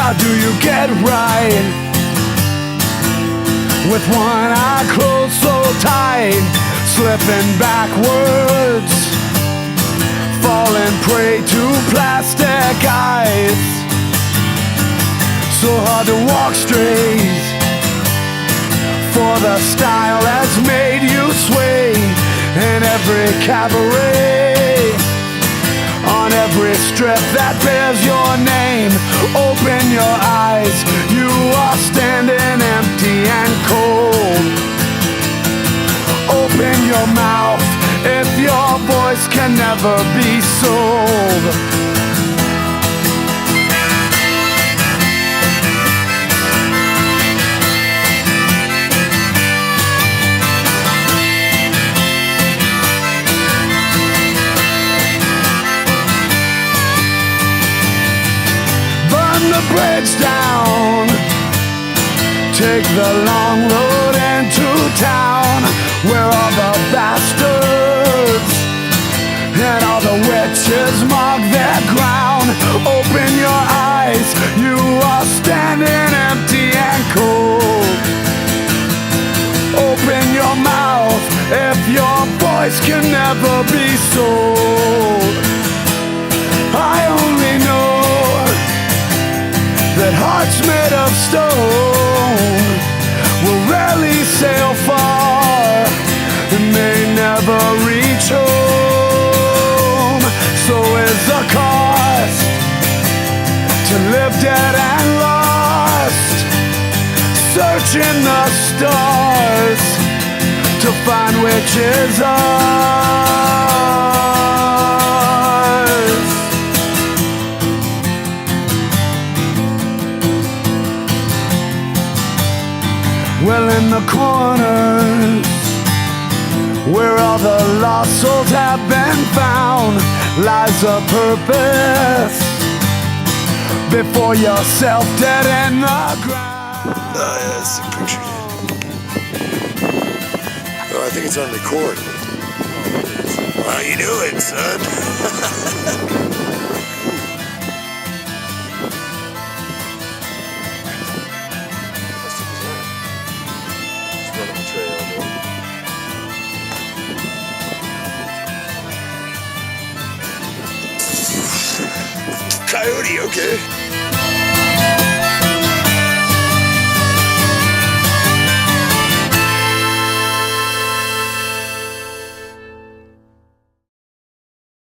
How do you get right with one eye closed so tight, slipping backwards, falling prey to plastic eyes? So hard to walk straight, for the style has made you sway in every cabaret, on every strip that bears your name. Open your eyes, you are standing empty and cold. Open your mouth if your voice can never be sold. Bridge down, take the long road into town, where all the bastards and all the witches mark their ground. Open your eyes, you are standing empty and cold. Open your mouth if your voice can never be sold. I only know that hearts made of stone will rarely sail far and may never reach home. So is the cost to live dead and lost, searching the stars to find which is ours. Well, in the corners where all the lost souls have been found lies a purpose before yourself dead in the ground. Yeah, that's the picture. Oh, I think it's on record. How you doing, son? Coyote, okay.